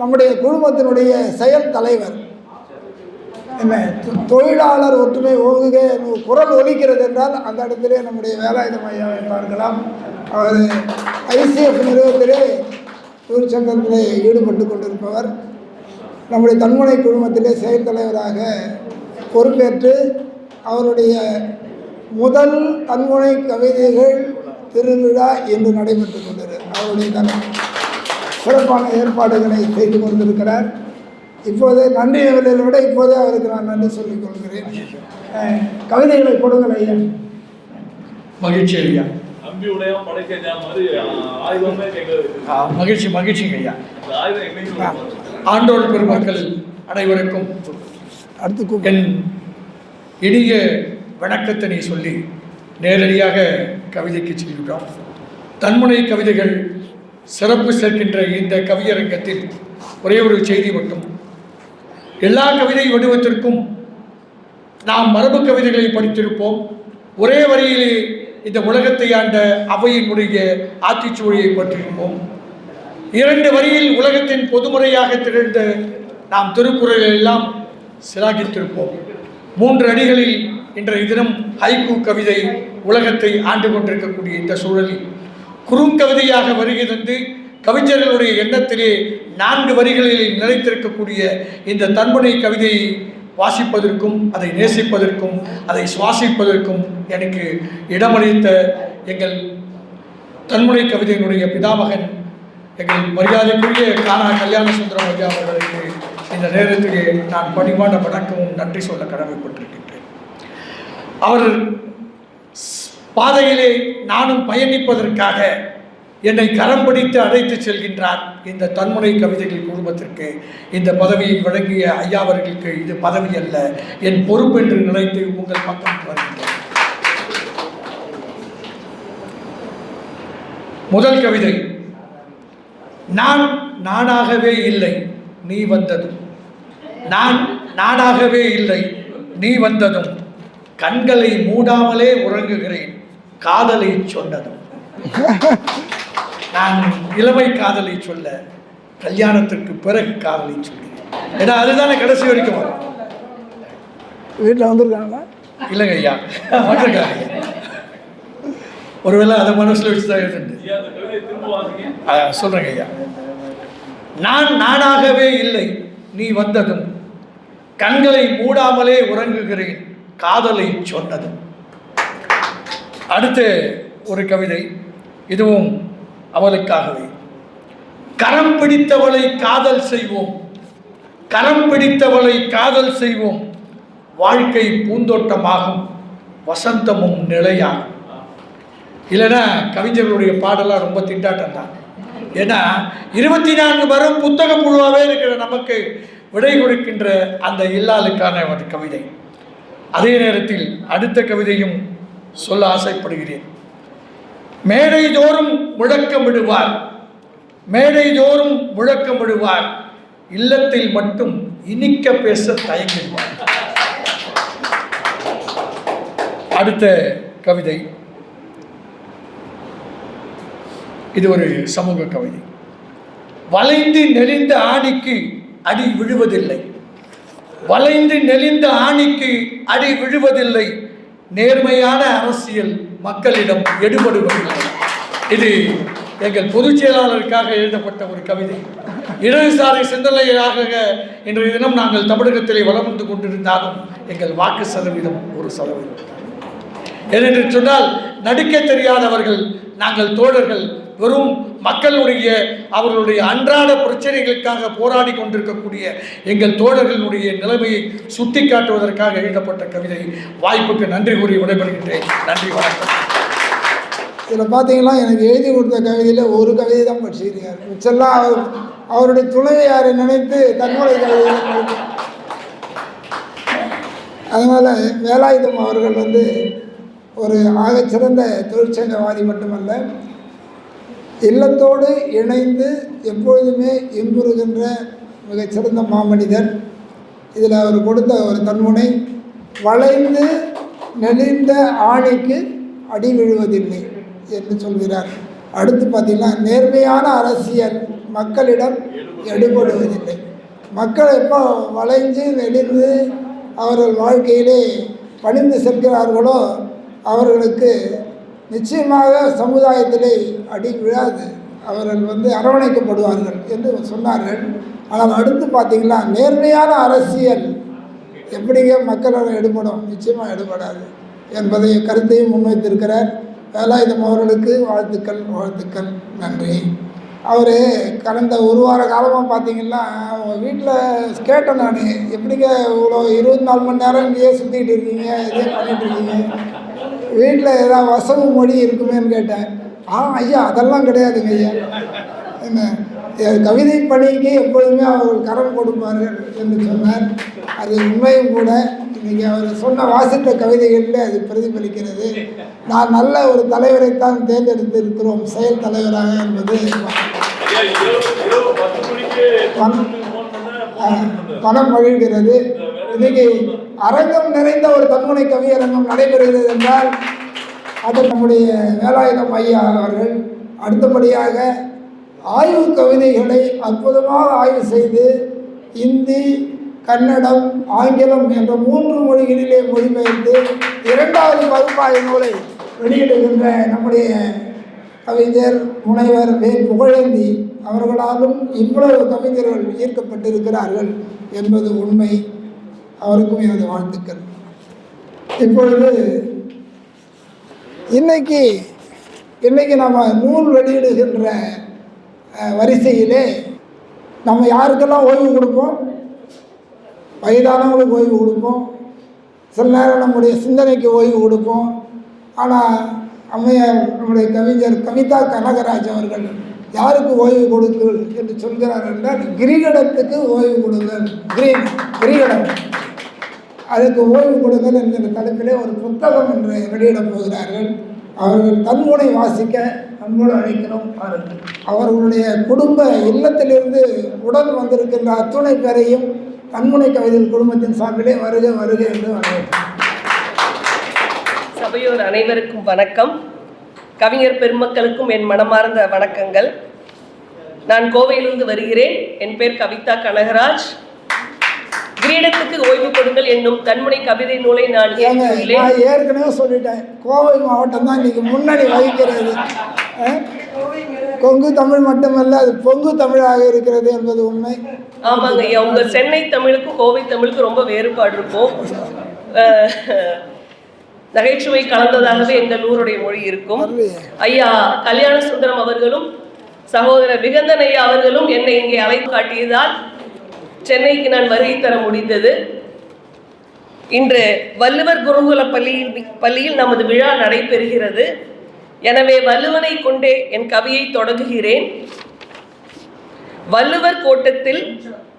நம்முடைய குழுமத்தினுடைய செயல் தலைவர். என்ன தொழிலாளர் ஒற்றுமை ஓங்குக குரல் ஒலிக்கிறது என்றால் அந்த இடத்திலே நம்முடைய வேலாயுதம் ஐயாவை பார்க்கலாம். அவர் ஐசிஎஃப் நிறுவனத்திலே தொழிற்சங்கத்திலே ஈடுபட்டு கொண்டிருப்பவர். நம்முடைய தன்முனை குழுமத்திலே செயல் தலைவராக பொறுப்பேற்று அவருடைய முதல் தன்முனை கவிதைகள் திருவிழா இன்று நடைபெற்று கொண்டிருக்கிறது. அவருடைய சிறப்பான ஏற்பாடுகளை செய்து கொண்டிருக்கிறார். இப்போதே நன்றி விட இப்போதே அவருக்கு நான் நன்றி சொல்லிக் கொள்கிறேன். கவிதைகளை கொடுங்கள் ஐயா. மகிழ்ச்சி ஐயா. மகிழ்ச்சிங்க ஐயா. ஆண்டோர் பெருமக்கள் அனைவருக்கும் அடுத்து என் இனிய வணக்கத்தினை சொல்லி நேரடியாக கவிதைக்கு செல்கிறோம். தன்முனை கவிதைகள் சிறப்பு சேர்க்கின்ற இந்த கவியரங்கத்தில் ஒரே ஒரு செய்தி மட்டும். எல்லா கவிதை வடிவத்திற்கும் நாம் மரபு கவிதைகளை படித்திருப்போம். ஒரே வரியிலே இந்த உலகத்தை ஆண்ட அவையினுடைய ஆத்திச்சூழியை பற்றியிருப்போம். 2 வரியில் உலகத்தின் பொதுமுறையாக திகழ்ந்த நாம் திருக்குறளை எல்லாம் சிலாகித்திருப்போம். 3 அடிகளில் இன்றைய தினம் ஹைக்கூ கவிதை உலகத்தை ஆண்டு கொண்டிருக்கக்கூடிய இந்த சூழலில் குறுங்கவிதையாக வருகை தந்து கவிஞர்களுடைய எண்ணத்திலே 4 வரிகளில் நிலைத்திருக்கக்கூடிய இந்த தன்முனை கவிதையை வாசிப்பதற்கும் அதை நேசிப்பதற்கும் அதை சுவாசிப்பதற்கும் எனக்கு இடமளித்த எங்கள் தன்முனை கவிதையினுடைய பிதாமகன் எங்கள் மரியாதைக்குரிய கானா கல்யாண சுந்தரம் ஐயா அவர்களுக்கு இந்த நேரத்திலே நான் பணிவான வணக்கமும் நன்றி சொல்ல கடமைப்பட்டிருக்கின்றேன். அவர் பாதையிலே நானும் பயணிப்பதற்காக என்னை கரம் பிடித்து அழைத்து செல்கின்றார். இந்த தன்முனை கவிதைகள் குழுமத்திற்கு இந்த பதவியை வழங்கிய ஐயா அவர்களுக்கு இது பதவி அல்ல, என் பொறுப்பு என்று நினைத்து உங்கள் பக்கம் வருகின்றேன். முதல் கவிதை. நான் நானாகவே இல்லை நீ வந்ததும், நான் நானாகவே இல்லை நீ வந்ததும், கண்களை மூடாமலே உறங்குகிறேன் காதலை சொன்னதும். நான் இளமை காதலை சொல்ல கல்யாணத்திற்கு பிறகு காதலை சொல்கிறேன். ஏன்னா அதுதானே கடைசி வரைக்கும் வரும். வீட்டில் வந்திருக்காங்களா? இல்லைங்க ஐயா, வந்திருக்காங்க. ஒருவேளை அதை மனசில் வச்சு தான் எழுதுண்டு சொல்கிறேங்க ஐயா. நான் நானாகவே இல்லை நீ வந்ததும், கண்களை மூடாமலே உறங்குகிறேன் காதலை சொன்னதும். அடுத்த ஒரு கவிதை, இதுவும் அவளுக்காகவே. கரம் பிடித்தவளை காதல் செய்வோம், கரம் பிடித்தவளை காதல் செய்வோம், வாழ்க்கை பூந்தோட்டமாகும் வசந்தமும் நிலையாகும். இல்லைன்னா கவிஞர்களுடைய பாடலாம் ரொம்ப திண்டாட்டம் தான். ஏன்னா 24 வரும் புத்தக புழுவாகவே இருக்கிற நமக்கு விடை கொடுக்கின்ற அந்த இல்லாளுக்கான ஒரு கவிதை. அதே நேரத்தில் அடுத்த கவிதையும் சொல்ல ஆசைப்படுகிறேன். மேடை தோறும் முழக்கமிடுவார், மேடை தோறும் முழக்கமிடுவார், இல்லத்தில் மட்டும் இனிக்க பேச தயங்குவார். அடுத்த கவிதை, இது ஒரு சமூக கவிதை. வளைந்து நெளிந்த ஆணிக்கு அடி விழுவதில்லை, வளைந்து நெளிந்த ஆணிக்கு அடி விழுவதில்லை, நேர்மையான அரசியல் மக்களிடம் எடுபடுவதில்லை. இது எங்கள் பொதுச் செயலாளருக்காக எழுதப்பட்ட ஒரு கவிதை. இடதுசாரி சிந்தனையாக இன்றைய தினம் நாங்கள் தமிழகத்திலே வலம் வந்து கொண்டிருந்தாலும் எங்கள் வாக்கு சதவீதம் 1%. ஏனென்று சொன்னால் நடிக்க தெரியாதவர்கள் நாங்கள் தோழர்கள், வெறும் மக்களுடைய அவர்களுடைய அன்றாட பிரச்சனைகளுக்காக போராடி கொண்டிருக்கக்கூடிய எங்கள் தோழர்களுடைய நிலைமையை சுட்டி காட்டுவதற்காக எழுதப்பட்ட கவிதை. வாய்ப்புக்கு நன்றி கூறி விடைபெறுகின்றேன். நன்றி, வணக்கம். இதில் பார்த்தீங்கன்னா எனக்கு எழுதி கொடுத்த கவிதையில் ஒரு கவிதை தான் படிச்சிருக்காரு. மிச்செல்லாம் அவருடைய துணைவியாரை நினைத்து தன்னுடைய கவிதைகளை. அதனால் வேலாயுதம் அவர்கள் ஒரு ஆகச்சிறந்த தொழிற்சங்கவாதி மட்டுமல்ல, இல்லத்தோடு இணைந்து எப்பொழுதுமே இன்புறுகின்ற மிகச்சிறந்த மாமனிதர். இதில் அவர் கொடுத்த ஒரு தன்முனை, வளைந்து நெளிந்த ஆணைக்கு அடி விழுவதில்லை என்று சொல்கிறார். அடுத்து பார்த்திங்கன்னா, நேர்மையான அரசியல் மக்களிடம் எடுபடுவதில்லை. மக்கள் எப்போ வளைஞ்சு நெளிந்து அவர்கள் வாழ்க்கையிலே பணிந்து செல்கிறார்களோ அவர்களுக்கு நிச்சயமாக சமுதாயத்திலே அடி விழாது, அவர்கள் அரவணைக்கப்படுவார்கள் என்று சொன்னார்கள். ஆனால் அடுத்து பார்த்திங்கன்னா நேர்மையான அரசியல் எப்படிங்க மக்களோட எடுபடும்? நிச்சயமாக எடுபடாது என்பதை கருத்தையும் முன்வைத்திருக்கிறார். வேலாயுதம் அவர்களுக்கு வாழ்த்துக்கள் வாழ்த்துக்கள், நன்றி. அவர் கடந்த ஒரு வார காலமாக பார்த்திங்கன்னா அவங்க வீட்டில் கேட்டேன் நான், எப்படிங்க இவ்வளோ 24 மணி நேரம் இங்கேயே சுற்றிக்கிட்டு இருக்கீங்க, இதே பண்ணிகிட்டு இருக்கீங்க, வீட்டில் ஏதாவது வசவு மொழி இருக்குமேன்னு கேட்டேன். ஐயா அதெல்லாம் கிடையாதுங்க ஐயா, என்ன கவிதை பணிக்கு எப்பொழுதுமே அவர்கள் கரம் கொடுப்பார்கள் என்று சொன்னார். அது உண்மையும் கூட. இன்றைக்கி அவர் சொன்ன வாசித்த கவிதைகளில் அது பிரதிபலிக்கிறது. நான் நல்ல ஒரு தலைவரைத்தான் தேர்ந்தெடுத்திருக்கிறோம் செயல் தலைவராக என்பது பணம் மகிழ்கிறது. இன்றைக்கி அரங்கம் நிறைந்த ஒரு தன்முனை கவியரங்கம் நடைபெறுகிறது என்றால் அது நம்முடைய வேலாயுதம் ஐயா அவர்கள் அடுத்தபடியாக ஆய்வு கவிதைகளை அற்புதமாக ஆய்வு செய்து இந்தி, கன்னடம், ஆங்கிலம் என்ற 3 மொழிகளிலே மொழிபெயர்த்து 2வது பகுப்பாய்வு நூலை வெளியிடுகின்ற நம்முடைய கவிஞர் முனைவர் வே. புகழேந்தி அவர்களாலும் இவ்வளவு கவிஞர்கள் ஈர்க்கப்பட்டிருக்கிறார்கள் என்பது உண்மை. அவருக்கும் எனது வாழ்த்துக்கள். இப்பொழுது இன்னைக்கு நம்ம நூல் வெளியிடுகின்ற வரிசையிலே நம்ம யாருக்கெல்லாம் ஓய்வு கொடுப்போம்? வயதானவங்களுக்கு ஓய்வு கொடுப்போம், சில நேரம் நம்முடைய சிந்தனைக்கு ஓய்வு கொடுப்போம். ஆனால் அம்மையார் நம்முடைய கவிஞர் கவிதா கனகராஜ் அவர்கள் யாருக்கு ஓய்வு கொடுங்கள் என்று சொல்கிறார் என்றால் கிரிகடத்துக்கு ஓய்வு கொடுங்கள், கிரிகடம் அதுக்கு ஓய்வு கொடுங்கள் என்கிற தலைப்பிலே ஒரு புத்தகம் என்று வெளியிடப் போகிறார்கள். அவர்கள் தன்முனை வாசிக்க அன்போடு அழைக்கிறோம். பாருங்கள், அவர்களுடைய குடும்ப இல்லத்திலிருந்து உடன் வந்திருக்கின்ற அத்துணை பேரையும் தன்முனை கவிதைகள் குடும்பத்தின் சார்பிலே வருக வருக என்று வரவேற்கிறோம். சபையோர் அனைவருக்கும் வணக்கம். கவிஞர் பெருமக்களுக்கும் என் மனமார்ந்த வணக்கங்கள். நான் கோவையிலிருந்து வருகிறேன். என் பேர் கவிதா கனகராஜ். கிரீடத்துக்கு ஓய்வு கொடுங்கள் என்னும் தன்முனை கவிதை நூலை நான் ஏற்கனவே சொல்லிட்டேன். கோவை மாவட்டம் தான் இன்னைக்கு முன்னணி வகிக்கிறது. கொங்கு தமிழ் மட்டுமல்ல, அது பொங்கு தமிழாக இருக்கிறது என்பது உண்மை. ஆமாங்க ஐயா, உங்க சென்னை தமிழுக்கும் கோவை தமிழுக்கும் ரொம்ப வேறுபாடு இருக்கும். நகைச்சுவை கலந்ததாகவே எங்கள் ஊருடைய மொழி இருக்கும். ஐயா கல்யாண சுந்தரம் அவர்களும் சகோதரர் விகந்தன் ஐயா அவர்களும் என்னை இங்கே அழைத்து காட்டியதால் சென்னைக்கு நான் வருகை தர முடிந்தது. இன்று வள்ளுவர் குருகுல பள்ளியில் நமது விழா நடைபெறுகிறது. எனவே வள்ளுவனை கொண்டே என் கவியை தொடங்குகிறேன். வள்ளுவர் கோட்டத்தில்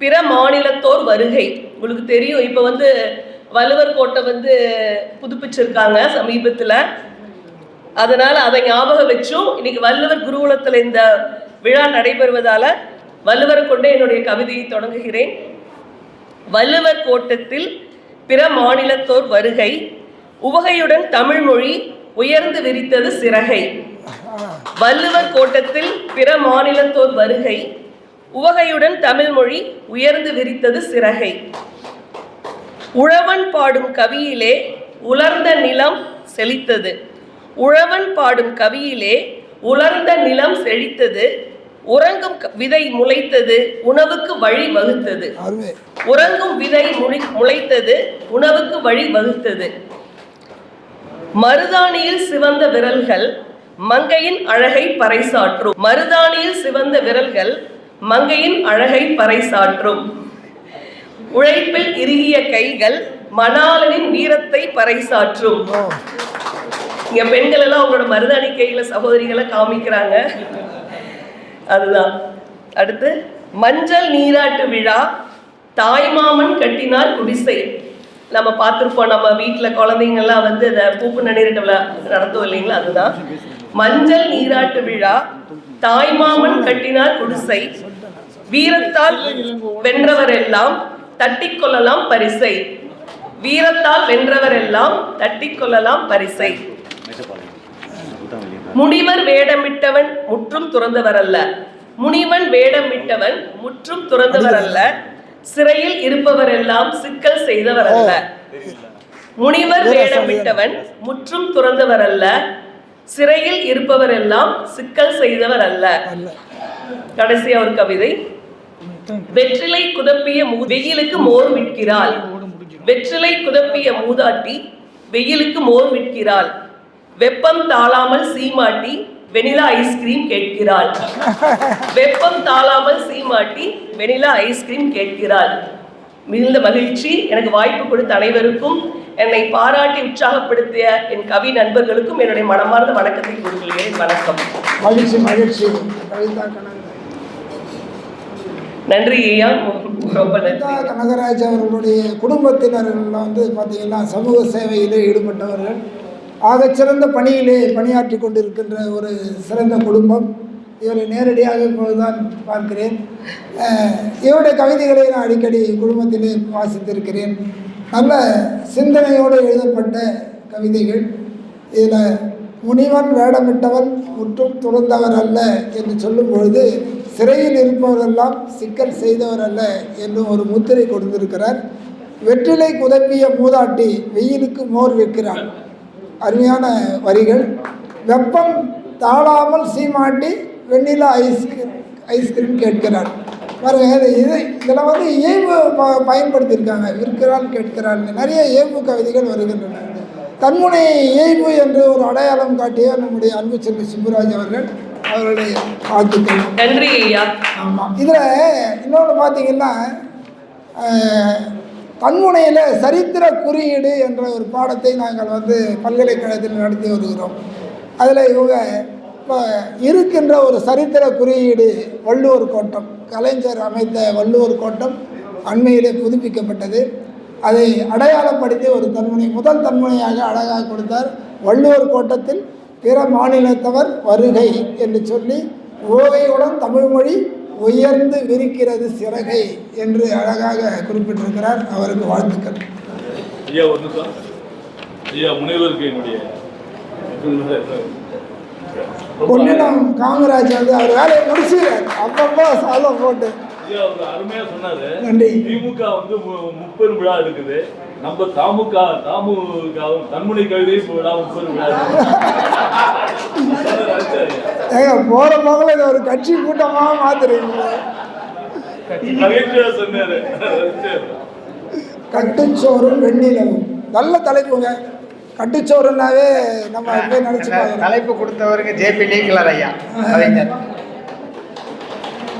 பிற மாநிலத்தோர் வருகை. உங்களுக்கு தெரியும், இப்போ வள்ளுவர் கோட்டை புதுப்பிச்சிருக்காங்க சமீபத்தில். அதனால் அதை ஞாபகம் வச்சும் இன்னைக்கு வள்ளுவர் குருகுலத்தில் இந்த விழா நடைபெறுவதால வள்ளுவரை கொண்டே என்னுடைய கவிதையை தொடங்குகிறேன். வள்ளுவர் கோட்டத்தில் பிற மாநிலத்தோர் வருகை, உவகையுடன் தமிழ் மொழி உயர்ந்து விரித்தது சிறகை. வள்ளுவர் கோட்டத்தில் பிற மாநிலத்தோர் வருகை, உவகையுடன் தமிழ் மொழி உயர்ந்து விரித்தது சிறகை. உழவன் பாடும் கவியிலே உலர்ந்த நிலம் செழித்தது. உழவன் பாடும் கவியிலே உலர்ந்த நிலம் செழித்தது. உறங்கும் விதை முளைத்தது, உணவுக்கு வழி வகுத்தது. உறங்கும் விதை முளைத்தது, உணவுக்கு வழி வகுத்தது. மருதாணியில் சிவந்த விரல்கள் மங்கையின் அழகை பறைசாற்றும். மருதாணியில் சிவந்த விரல்கள் மங்கையின் அழகை பறைசாற்றும். உழைப்பில் இறுகிய கைகள் மணாளனின் வீரத்தை பறைசாற்றும். இங்க பெண்கள் எல்லாம் அவங்களோட மருதாணி கையில சகோதரிகளை காமிக்கிறாங்க. அதுதான். அடுத்து, மஞ்சள் நீராட்டு விழா தாய்மாமன் கட்டினார் குடிசை. நம்ம பார்த்துருப்போம், நம்ம வீட்டில் குழந்தைங்கள்லாம் அதை பூப்பு நீராட்டு விழா நடத்துவோம் இல்லைங்களா? அதுதான் மஞ்சள் நீராட்டு விழா தாய்மாமன் கட்டினார் குடிசை. வீரத்தால் வென்றவரெல்லாம் தட்டிக்கொள்ளலாம் பரிசை. வீரத்தால் வென்றவரெல்லாம் தட்டிக்கொள்ளலாம் பரிசை. முனிவர் வேடமிட்டவன் முற்றும் துறந்தவர் அல்ல. முனிவன் வேடமிட்டவன் முற்றும் துறந்தவர் அல்ல, சிறையில் இருப்பவரெல்லாம் சிக்கல் செய்தவர் அல்ல. முனிவர் வேடமிட்டவன் முற்றும் துறந்தவர் அல்ல, சிறையில் இருப்பவரெல்லாம் சிக்கல் செய்தவர் அல்ல. கடைசியா ஒரு கவிதை. வெற்றிலை குதப்பிய வெயிலுக்கு மோர் விற்கிறாள், வெற்றிலை குதப்பிய மூதாட்டி வெயிலுக்கு மோர் விற்கிறாள், வெப்பம் தாழாமல் சீமாட்டி வெனிலா ஐஸ்கிரீம் கேட்கிறாள். வெப்பம் தாழாமல் சீமாட்டி வெனிலா ஐஸ்கிரீம் கேட்கிறாள். மிகுந்த மகிழ்ச்சி. எனக்கு வாய்ப்பு கொடுத்த அனைவருக்கும், என்னை பாராட்டி உற்சாகப்படுத்திய என் கவி நண்பர்களுக்கும் என்னுடைய மனமார்ந்த வணக்கத்தை கொடுக்கிறேன். வணக்கம். மகிழ்ச்சி மகிழ்ச்சி. நன்றி ஐயா, ரொம்ப நன்றி. கனகராஜ் அவர்களுடைய குடும்பத்தினர்கள் வந்து பார்த்தீங்கன்னா சமூக சேவையிலே ஈடுபட்டவர்கள், ஆகச்சிறந்த பணியிலே பணியாற்றி கொண்டிருக்கின்ற ஒரு சிறந்த குடும்பம். இவரை நேரடியாக இப்போதுதான் பார்க்கிறேன். இவருடைய கவிதைகளை நான் அடிக்கடி குடும்பத்திலே வாசித்திருக்கிறேன். நல்ல சிந்தனையோடு எழுதப்பட்ட கவிதைகள். இதில் முனிவன் வேடமிட்டவன் முற்றும் துறந்தவர் அல்ல என்று சொல்லும் பொழுது, சிறையில் இருப்பவரெல்லாம் சிக்கல் செய்தவர் அல்ல என்றும் ஒரு முத்திரை கொடுத்திருக்கிறார். வெற்றிலை குதப்பிய மூதாட்டி வெயிலுக்கு மோர் விற்கிறாள். அருமையான வரிகள். வெப்பம் தாழாமல் சீமாட்டி வெண்ணிலா ஐஸ்கிரீம் கேட்கிறாள். பாருங்க, இதில் வந்து இயல்பு பயன்படுத்தியிருக்காங்க. விற்கிறாள் கேட்கிறாள், நிறைய இயல்பு கவிதைகள் வருகின்றன. தன்முனை இயல்பு என்று ஒரு அடையாளம் காட்டிய நம்முடைய அன்பு செல்வி சுப்புராஜ் அவர்கள், அவருடைய வாழ்த்துக்கள். நன்றி ஐயா. ஆமாம். இதில் இன்னொன்று பார்த்தீங்கன்னா, தன்முனையில் சரித்திர குறியீடு என்ற ஒரு பாடத்தை நாங்கள் வந்து பல்கலைக்கழகத்தில் நடத்தி வருகிறோம். அதில் இவங்க இப்போ இருக்கின்ற ஒரு சரித்திர குறியீடு வள்ளுவர் கோட்டம், கலைஞர் அமைத்த வள்ளுவர் கோட்டம் அண்மையிலே புதுப்பிக்கப்பட்டது. அதை அடையாளப்படுத்தி ஒரு தன்முனை, முதல் தன்முனையாக அழகாக கொடுத்தார். வள்ளுவர் கோட்டத்தில் பிற மாநிலத்தவர் வருகை என்று சொல்லி, ஓகையுடன் தமிழ்மொழி உயர்ந்து விரிக்கிறது சிறகை என்று அழகாக குறிப்பிட்டிருக்கிறார். அவருக்கு வாழ்த்துக்கள். ஐயா ஒரு நிமிஷம். ஐயா முனைவருக்கு என்னுடைய பொன்னிலம் காமராஜ் வந்து அவர் வேலையை முடிச்சுறார். அப்பப்போ சாலம் போட்டு ஐயா அவர் அருமையா சொன்னாரு. நன்றி. திமுக வந்து 30 விழா இருக்குது, நம்ம தாமுக தன்முனை கவிதை விழா 30 விழா ஏங்க போற போகல இதை ஒரு கட்சி கூட்டமாக மாத்துறீங்க. நகைச்சுவையா சொன்னாரு. கட்டுச்சோறும் வெண்ணிலவும் நல்ல தலைப்புங்க. கட்டுச்சோறுனாவே நம்ம போய் நினைச்சு தலைப்பு கொடுத்தவருக்கு ஜேபி நீக்கலர் ஐயா கலைஞர்.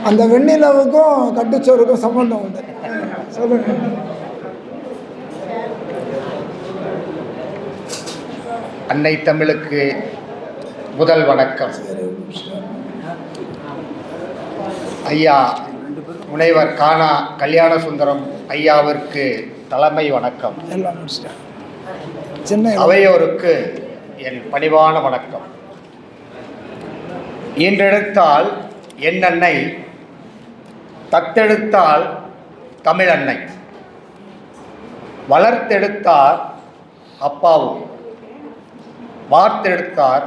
அந்த வெண்ணிலவுக்கும் கட்டுச்சோறுக்கும் சம்பந்தம் உண்டு. சொல்லுங்க. அன்னை தமிழுக்கு முதல் வணக்கம். ஐயா முனைவர் கானா கல்யாண சுந்தரம் ஐயாவிற்கு தலைமை வணக்கம். எல்லாம் சென்னை அவையோருக்கு என் பணிவான வணக்கம். ஈன்றெடுத்தால் என் அன்னை, தத்தெடுத்தால் தமிழ் அன்னை, வளர்த்தெடுத்தார் அப்பாவும், வார்த்தெடுத்தார்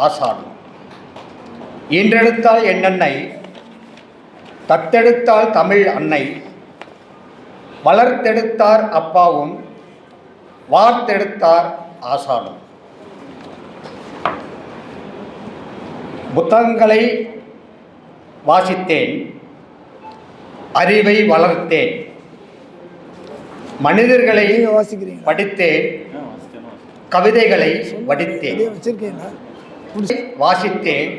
ஆசானும். ஈன்றெடுத்தால் என் அன்னை, தத்தெடுத்தால் தமிழ் அன்னை, வளர்த்தெடுத்தார் அப்பாவும், வார்த்தெடுத்தார் ஆசானும். புத்தகங்களை வாசித்தேன், அறிவை வளர்த்தேன், மனிதர்களை படித்தேன், கவிதைகளை வடித்தேன், வாசித்தேன்,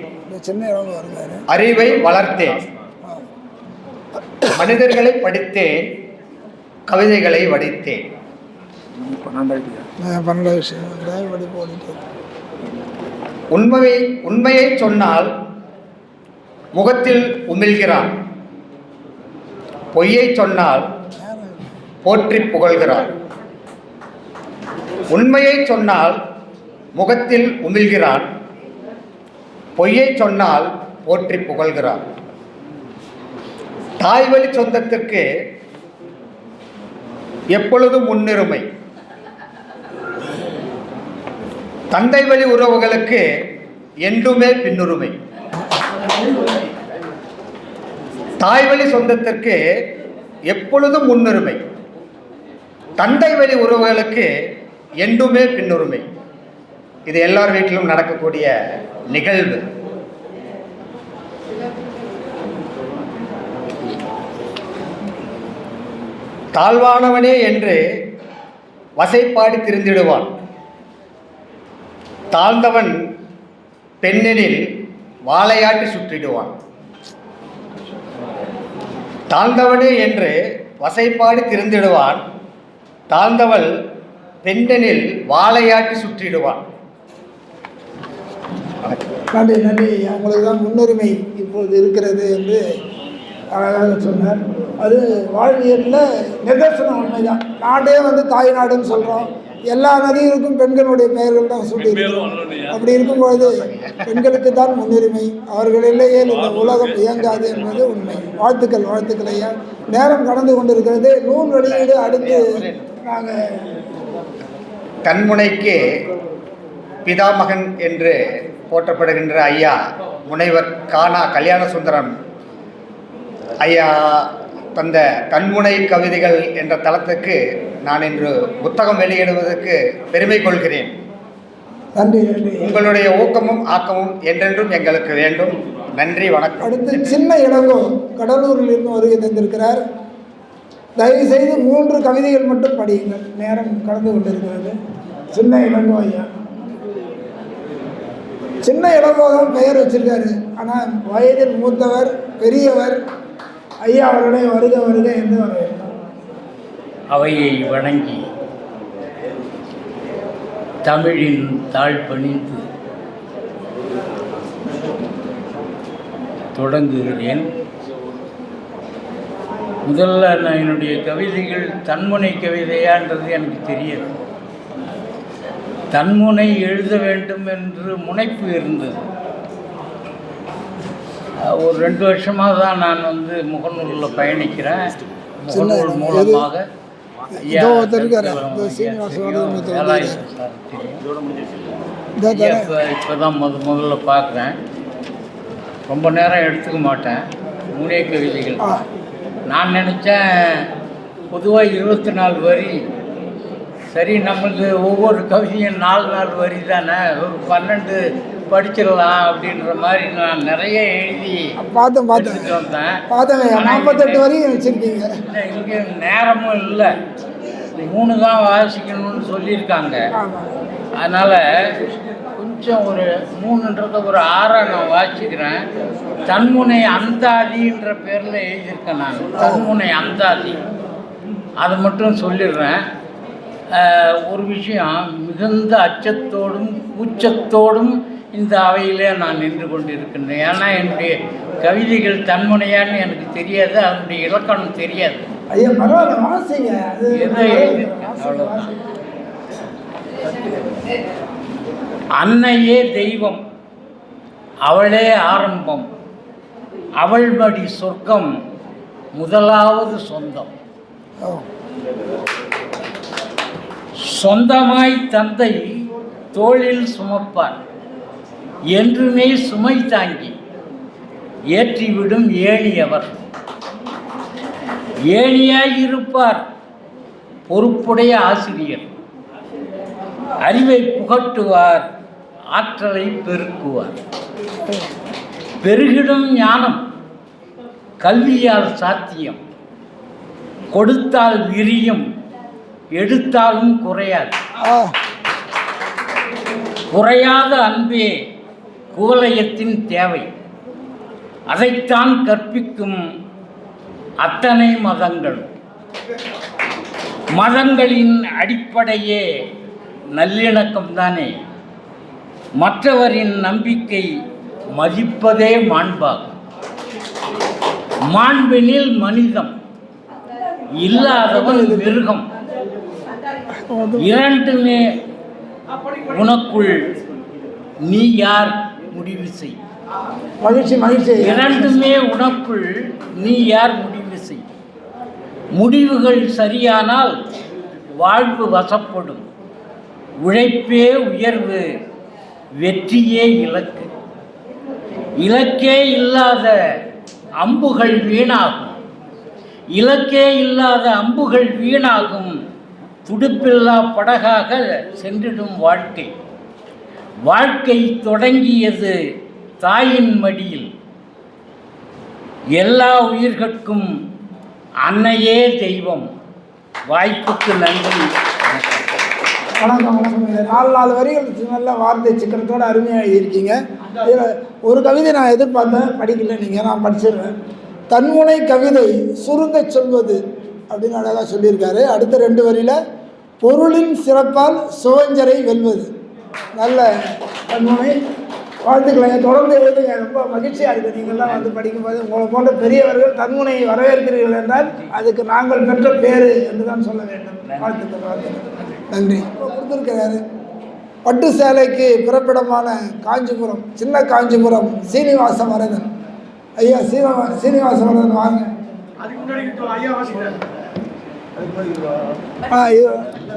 அறிவை வளர்த்தேன், மனிதர்களை படித்தேன், கவிதைகளை வடித்தேன். உண்மையை சொன்னால் முகத்தில் உமிழ்கிறான், பொய்யை சொன்னால் போற்றி புகழ்கிறான். உண்மையை சொன்னால் முகத்தில் உமிழ்கிறான், பொய்யை சொன்னால் போற்றி புகழ்கிறான். தாய்வழி சொந்தத்திற்கு எப்பொழுதும் முன்னுரிமை, தந்தை வழி உறவுகளுக்கு என்றுமே பின்னுரிமை. தாய்வழி சொந்தத்திற்கு எப்பொழுதும் முன்னுரிமை, தந்தை வழி உறவுகளுக்கு என்றுமே பின்னுரிமை. இது எல்லார் வீட்டிலும் நடக்கக்கூடிய நிகழ்வு. தாழ்வானவனே என்று வசைப்பாடி திரிந்திடுவான், தாழ்ந்தவன் பெண்ணெனில் வாளையாட்டி சுற்றிடுவான். தாழ்ந்தவனே என்று வசைப்பாடி திரிந்திடுவான், தாழ்ந்தவள் பெண்ணெனில் வாளையாட்டி சுற்றிடுவான். நன்றி நன்றி. அவங்களுக்கு தான் முன்னுரிமை இப்போது இருக்கிறது என்று அழகாக சொன்னார். அது வாழ்வியலில் நிதர்சனம் உண்மைதான். நாடே வந்து தாய் நாடுன்னு சொல்கிறோம். எல்லா நதிகளுக்கும் பெண்களுடைய பெயர்கள் தான் சூட்டியிருக்கிறோம். அப்படி இருக்கும்பொழுது பெண்களுக்கு தான் முன்னுரிமை. அவர்கள் இல்லையே இந்த உலகம் இயங்காது என்பது உண்மை. வாழ்த்துக்கள் வாழ்த்துக்கள் ஐயா. நேரம் கடந்து கொண்டிருக்கிறது. நூல் வெளியீடு அடுத்து நாங்கள் கண்முனைக்கு பிதாமகன் என்று போற்றப்படுகின்ற ஐயா முனைவர் கானா கல்யாண சுந்தரம் ஐயா தந்த கண்முனை கவிதைகள் என்ற தளத்துக்கு நான் இன்று புத்தகம் வெளியிடுவதற்கு பெருமை கொள்கிறேன். நன்றி நன்றி. உங்களுடைய ஊக்கமும் ஆக்கமும் என்றென்றும் எங்களுக்கு வேண்டும். நன்றி, வணக்கம். அடுத்து சின்ன இளங்கோ கடலூரில் இருந்து வருகை தந்திருக்கிறார். தயவுசெய்து 3 கவிதைகள் மட்டும் படியுங்கள். நேரம் கடந்து கொண்டிருக்கிறது. சின்ன இளங்கோ ஐயா. சின்ன இளங்கோ தான் பெயர் வச்சிருக்காரு. ஆனால் வயதில் மூத்தவர், பெரியவர். ஐயா அவர்களே வருக வருக என்று வரவேற்கிறார். அவையை வணங்கி தமிழின் தாழ் பணிந்து தொடங்குகிறேன். முதல்ல நான் என்னுடைய கவிதைகள் தன்முனை கவிதையான்றது எனக்கு தெரியாது. தன்முனை எழுத வேண்டும் என்று முனைப்பு இருந்தது. ஒரு 2 வருஷமாக தான் நான் வந்து முகநூலில் பயணிக்கிறேன். முகநூல் மூலமாக இப்போ தான் முதல்ல பார்க்குறேன். ரொம்ப நேரம் எடுத்துக்க மாட்டேன். 3 கவிதைகள். நான் நினச்சேன் பொதுவாக 24 வரி சரி, நம்மளுக்கு ஒவ்வொரு கவிதையும் 4 வரி தானே, ஒரு 12 படிச்சிடலாம் அப்படின்ற மாதிரி நான் நிறைய எழுதி பார்த்துட்டு வந்தேன். 48 வரையும் வச்சுருக்கீங்க. இல்லை, இங்கே நேரமும் இல்லை. 3 தான் வாசிக்கணும்னு சொல்லியிருக்காங்க. அதனால் கொஞ்சம் ஒரு 3ன்றத ஒரு 6 நான் வாசிக்கிறேன். தன்முனை அந்தாதின்ற பேரில் எழுதியிருக்கேன் நான். தன்முனை அந்தாதி அதை மட்டும் சொல்லிடுறேன். ஒரு விஷயம், மிகுந்த அச்சத்தோடும் கூச்சத்தோடும் இந்த அவையிலே நான் நின்று கொண்டிருக்கின்றேன். ஏன்னா என்னுடைய கவிதைகள் தன்முனையான்னு எனக்கு தெரியாது, அதனுடைய இலக்கணம் தெரியாது. ஐயா பரவாயில்ல, வாசிங்க. எதை எழுதியிருக்கேன் அவ்வளோதான். அன்னையே தெய்வம், அவளே ஆரம்பம், அவள் மடி சொர்க்கம், முதலாவது சொந்தம். சொந்தமாய் தந்தை தோளில் சுமப்பார், என்றுமே சுமை தாங்கி ஏற்றிவிடும் ஏணியவர். ஏணியாயிருப்பார் பொறுப்புடைய ஆசிரியர், அறிவை புகட்டுவார், ஆற்றலை பெருக்குவார். பெருகிடும் ஞானம் கல்வியால் சாத்தியம், கொடுத்தால் விரியும், எடுத்தாலும் குறையாது. குறையாத அன்பே குவலயத்தின் தேவை, அதைத்தான் கற்பிக்கும் அத்தனை மதங்கள். மதங்களின் அடிப்படையே நல்லிணக்கம்தானே. மற்றவரின் நம்பிக்கை மதிப்பதே மாண்பாகும். மாண்பெனில் மனிதம், இல்லாதவன் மிருகம். இரண்டுமே உனக்குள், நீ யார் முடிவு செய். மகிழ்ச்சி மகிழ்ச்சி. இரண்டுமே உனக்குள், நீ யார் முடிவு செய். முடிவுகள் சரியானால் வாழ்வு வசப்படும். உழைப்பே உயர்வு, வெற்றியே இலக்கு. இலக்கே இல்லாத அம்புகள் வீணாகும். இலக்கே இல்லாத அம்புகள் வீணாகும். துடுப்பில்லா படகாக சென்றிடும் வாழ்க்கை. வாழ்க்கை தொடங்கியது தாயின் மடியில். எல்லா உயிர்கட்கும் அன்னையே தெய்வம். வாய்ப்புக்கு நன்றி. வணக்கம் வணக்கம். 4 வரிகள் நல்ல வார்த்தை சிக்கனத்தோடு அருமையாக எழுதியிருக்கீங்க. இதில் ஒரு கவிதை நான் எதிர்பார்த்தேன், படிக்கல நீங்கள், நான் படிச்சிடுறேன். தன்முனை கவிதை சுருங்க சொல்வது அப்படின்னு அழகாக சொல்லியிருக்காரு. அடுத்த 2 வரியில் பொருளின் சிறப்பால் சுவஞ்சரை வெல்வது. நல்ல தன்முனை, வாழ்த்துக்களை தொடர்ந்து எழுதுங்க. ரொம்ப மகிழ்ச்சியாக இருக்குது. நீங்கள்லாம் வந்து படிக்கும்போது உங்களை போன்ற பெரியவர்கள் தன்முனையை வரவேற்கிறீர்கள் என்றால் அதுக்கு நாங்கள் பெற்ற பேர் என்று தான் சொல்ல வேண்டும். வாழ்த்துக்கள் வாழ்த்துக்கள். நன்றி. இப்போ கொடுத்துருக்கிறாரு. பட்டு சேலைக்கு பிறப்பிடமான காஞ்சிபுரம், சின்ன காஞ்சிபுரம் சீனிவாச வரதன் ஐயா. சீனிவாச வரதன் வாங்க.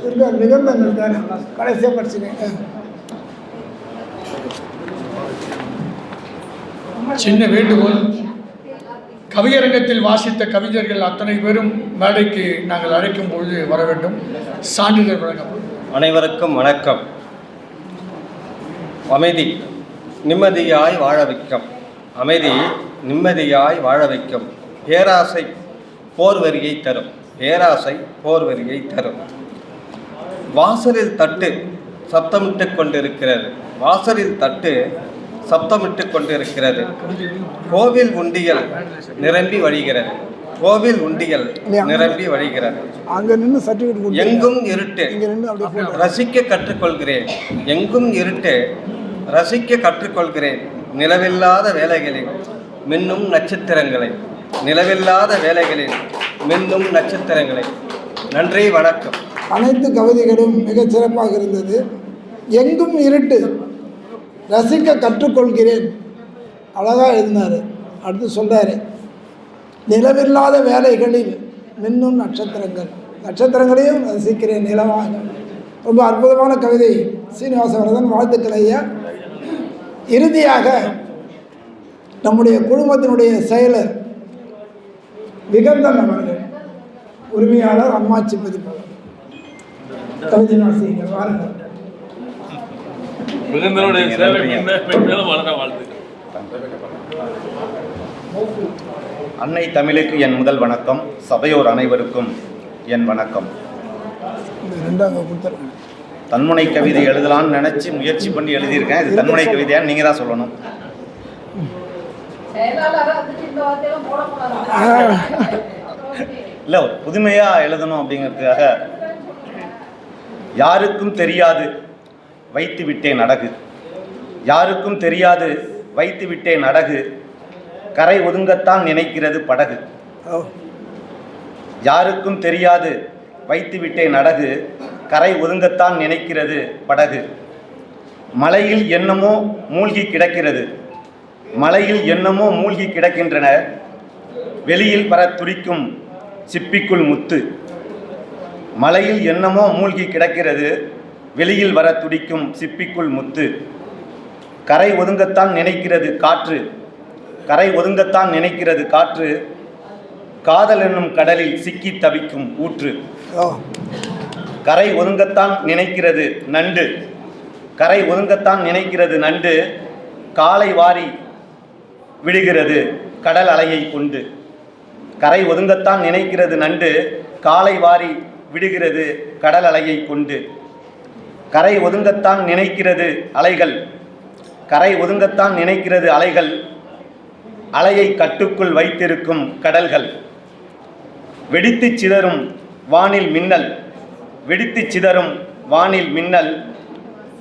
இருக்கார், நிகழ்ந்தன் இருக்காரு, கடைசியாக படிச்சுங்க. சின்ன வேண்டுகோள், கவியரங்கத்தில் வாசித்த கவிஞர்கள் அத்தனை பேரும் மேடைக்கு நாங்கள் அழைக்கும் பொழுது வர வேண்டும். சான்றிதழ் வழங்கப்படும். அனைவருக்கும் வணக்கம். அமைதி நிம்மதியாய் வாழ வைக்கும். அமைதி நிம்மதியாய் வாழ வைக்கும். பேராசை போர்வரியை தரும். பேராசை போர்வரியை தரும். வாசலில் தட்டு சப்தமிட்டு கொண்டிருக்கிறது. வாசலில் தட்டு சப்தமிட்டு கொண்டிருக்கிறது. கோவில் உண்டியல் நிரம்பி வழிகிறது. கோவில் உண்டியல் நிரம்பி வழிகிறது. எங்கும் இருட்டு ரசிக்க கற்றுக்கொள்கிறேன். எங்கும் இருட்டு ரசிக்க கற்றுக்கொள்கிறேன். நிலவில்லாத வேலைகளில் மின்னும் நட்சத்திரங்களை. நிலவில்லாத வேலைகளில் மின்னும் நட்சத்திரங்களை. நன்றி, வணக்கம். அனைத்து கவிதைகளும் மிகச் சிறப்பாக இருந்தது. எங்கும் இருட்டு ரசிக்க கற்றுக்கொள்கிறேன், அழகாக எழுதினார். அடுத்து சொல்கிறாரு, நிலவில்லாத வேலைகளில் மின்னும் நட்சத்திரங்கள். நட்சத்திரங்களையும் ரசிக்கிறேன் நிலவாக. ரொம்ப அற்புதமான கவிதை சீனிவாச வரதன். வாழ்த்துக்கள் ஐயா. இறுதியாக நம்முடைய குழுமத்தினுடைய செயலர் விகந்தன் அவர்கள், உரிமையாளர் அம்மாச்சி பதிப்பாளர், கவிதை வாசிகள் வாருங்கள். அன்னை தமிழுக்கு என் முதல் வணக்கம். சபையோர் அனைவருக்கும் என் வணக்கம். தன்முனை கவிதை எழுதலான்னு நினச்சி முயற்சி பண்ணி எழுதியிருக்கேன். இது தன்முனை கவிதையான்னு நீங்கள் தான் சொல்லணும். இல்லை, ஒரு புதுமையாக எழுதணும் அப்படிங்கிறதுக்காக. யாருக்கும் தெரியாது வைத்து விட்டேன் அடகு. யாருக்கும் தெரியாது வைத்து விட்டேன் அடகு. கரை ஒதுங்கத்தான் நினைக்கிறது படகு. யாருக்கும் தெரியாது வைத்து விட்டேன் அடகு. கரை ஒதுங்கத்தான் நினைக்கிறது படகு. மலையில் என்னமோ மூழ்கி கிடக்கிறது. மலையில் என்னமோ மூழ்கி கிடக்கின்றன. வெளியில் வர துடிக்கும் சிப்பிக்குள் முத்து. மலையில் என்னமோ மூழ்கி கிடக்கிறது. வெளியில் வர துடிக்கும் சிப்பிக்குள் முத்து. கரை ஒதுங்கத்தான் நினைக்கிறது காற்று. கரை ஒதுங்கத்தான் நினைக்கிறது காற்று. காதல் என்னும் கடலில் சிக்கி தவிக்கும் ஊற்று. கரை ஒதுங்கத்தான் நினைக்கிறது நண்டு. கரை ஒதுங்கத்தான் நினைக்கிறது நண்டு. காலை வாரி விடுகிறது கடல் அலையை கொண்டு. கரை ஒதுங்கத்தான் நினைக்கிறது நண்டு. காலை வாரி விடுகிறது கடல் அலையை கொண்டு. கரை ஒதுங்கத்தான் நினைக்கிறது அலைகள். கரை ஒதுங்கத்தான் நினைக்கிறது அலைகள். அலையை கட்டுக்குள் வைத்திருக்கும் கடல்கள். வெடித்து சிதறும் வானில் மின்னல். வெடித்து சிதறும் வானில் மின்னல்.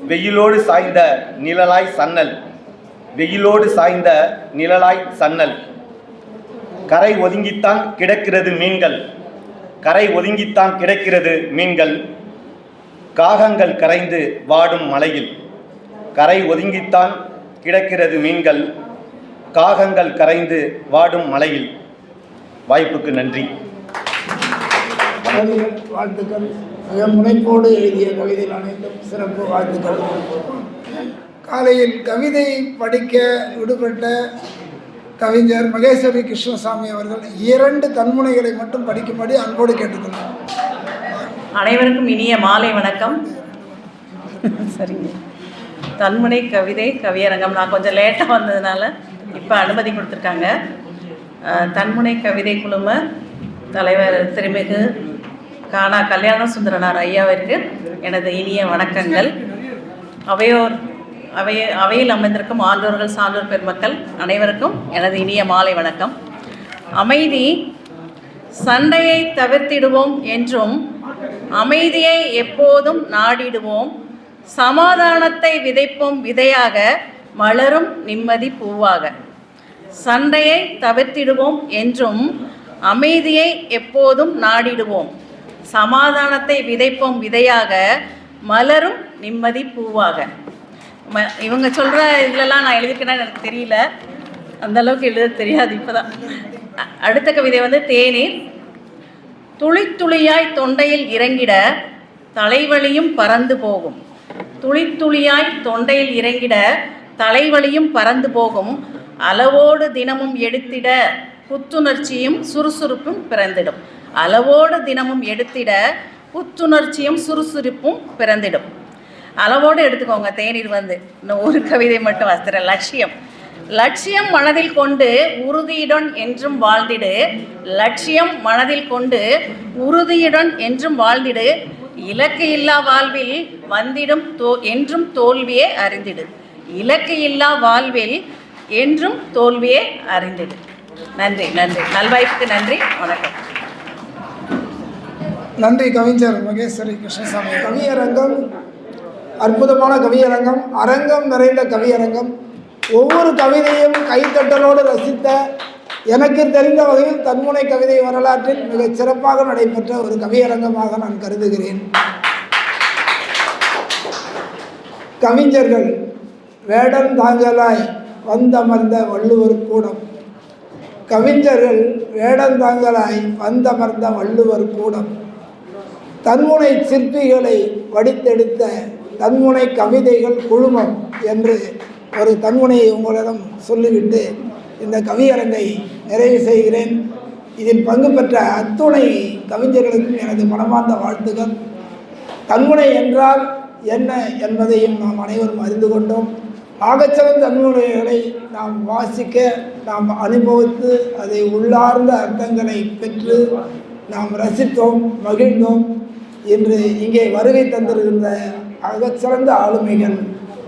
வெயிலோடு சாய்ந்த நிழலாய் சன்னல். வெயிலோடு சாய்ந்த நிழலாய் சன்னல். கரை ஒதுங்கித்தான் கிடக்கிறது மீன்கள். கரை ஒதுங்கித்தான் கிடக்கிறது மீன்கள். காகங்கள் கரைந்து வாடும் மலையில். கரை ஒதுங்கித்தான் கிடக்கிறது மீன்கள். காகங்கள் கரைந்து வாடும் மலையில். வாய்ப்புக்கு நன்றி. வாழ்த்துக்கள். மிக முனைப்போடு எழுதிய கவிதைகள் அனைத்தும் சிறப்பு. வாழ்த்துக்கள். காலையில் கவிதை படிக்க விடுபட்ட கவிஞர் மகேஸ்வரி கிருஷ்ணசாமி அவர்கள் 2 தன்முனைகளை மட்டும் படிக்கும்படி அன்போடு கேட்டுக்கொள்கிறேன். அனைவருக்கும் இனிய மாலை வணக்கம். சரிங்க. தன்முனை கவிதை கவியரங்கம் நான் கொஞ்சம் லேட்டாக வந்ததுனால இப்போ அனுமதி கொடுத்துருக்காங்க. தன்முனை கவிதை குழும தலைவர் திருமிகு கானா கல்யாண சுந்தரனார் ஐயாவிற்கு எனது இனிய வணக்கங்கள். அவையில் அமர்ந்திருக்கும் ஆண்டோர்கள் சான்றோர் பெருமக்கள் அனைவருக்கும் எனது இனிய மாலை வணக்கம். அமைதி சண்டையை தவிர்த்திடுவோம் என்றும் அமைதியை எப்போதும் நாடிடுவோம். சமாதானத்தை விதைப்போம் விதையாக, மலரும் நிம்மதி பூவாக. சண்டையை தவிர்த்திடுவோம் என்றும் அமைதியை எப்போதும் நாடிடுவோம். சமாதானத்தை விதைப்போம் விதையாக, மலரும் நிம்மதி பூவாக. இவங்க சொல்கிற இதிலெல்லாம் நான் எழுதியிருக்கேன்னா எனக்கு தெரியல, அந்தளவுக்கு எழுத தெரியாது இப்போ தான். அடுத்த கவிதை தேநீர். துளி துளியாய் தொண்டையில் இறங்கிட தலைவலியும் பறந்து போகும். துளி துளியாய் தொண்டையில் இறங்கிட தலைவலியும் பறந்து போகும். அளவோடு தினமும் எடுத்திட புத்துணர்ச்சியும் சுறுசுறுப்பும் பிறந்திடும். அளவோடு தினமும் எடுத்திட புத்துணர்ச்சியும் சுறுசுறுப்பும் பிறந்திடும். அளவோடு எடுத்துக்கோங்க. தேநீர் இன்னும் ஒரு கவிதை மட்டும் வாசிக்கிறேன். லட்சியம். லட்சியம் மனதில் கொண்டு உறுதியுடன் என்றும் வாழ்ந்திடு. லட்சியம் மனதில் கொண்டு உறுதியுடன் என்றும் வாழ்ந்திடு. இலக்கு இல்லா வாழ்வில் வந்திடும் என்றும் தோல்வியே அறிந்திடு. இலக்கு இல்லா வாழ்வில் என்றும் தோல்வியே அறிந்திடு. நன்றி. நல்வாய்ப்புக்கு நன்றி. வணக்கம். நன்றி கவிஞர் மகேஸ்வரி கிருஷ்ணசாமி. கவியரங்கம் அற்புதமான கவியரங்கம், அரங்கம் நிறைந்த கவியரங்கம். ஒவ்வொரு கவிதையும் கைத்தட்டலோடு ரசித்த, எனக்கு தெரிந்த வகையில் தன்முனை கவிதை வரலாற்றில் மிகச் சிறப்பாக நடைபெற்ற ஒரு கவியரங்கமாக நான் கருதுகிறேன். கவிஞர்கள் வேடன் தாங்கலாய் வந்தமர்ந்த வள்ளுவர் கூடம். கவிஞர்கள் வேடந்தாங்கலாய் வந்தமர்ந்த வள்ளுவர் கூடம். தன்முனை சிற்பிகளை வடித்தெடுத்த தன்முனை கவிதைகள் குழுமம் என்று ஒரு தன்முனையை உங்களிடம் சொல்லிவிட்டு இந்த கவியரங்கை நிறைவு செய்கிறேன். இதில் பங்கு பெற்ற அத்துணை கவிஞர்களுக்கும் எனது மனமார்ந்த வாழ்த்துக்கள். தன்முனை என்றால் என்ன என்பதையும் நாம் அனைவரும் அறிந்து கொண்டோம். ஆகச்சிறந்த தன்முனைகளை நாம் வாசிக்க, நாம் அனுபவித்து அதை உள்ளார்ந்த அர்த்தங்களை பெற்று நாம் ரசித்தோம், மகிழ்ந்தோம். இன்று இங்கே வருகை தந்திருக்கின்ற ஆகச்சிறந்த ஆளுமைகள்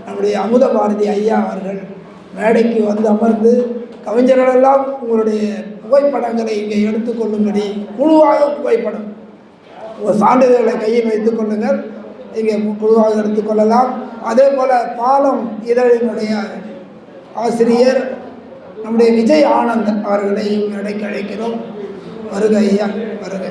நம்முடைய அமுத பாரதி ஐயா அவர்கள் மேடைக்கு அமர்ந்து கவிஞர்களெல்லாம் உங்களுடைய புகைப்படங்களை இங்கே எடுத்துக்கொள்ளும்படி குழுவாக புகைப்படம் உங்கள் சான்றிதழ்களை கையில் வைத்துக் கொள்ளுங்கள். இங்கே குழுவாக எடுத்துக்கொள்ளலாம். அதே போல் பாலம் இதழினுடைய ஆசிரியர் நம்முடைய விஜய் ஆனந்த் அவர்களையும் மேடைக்கு அழைக்கிறோம். வருக ஐயா, வருக.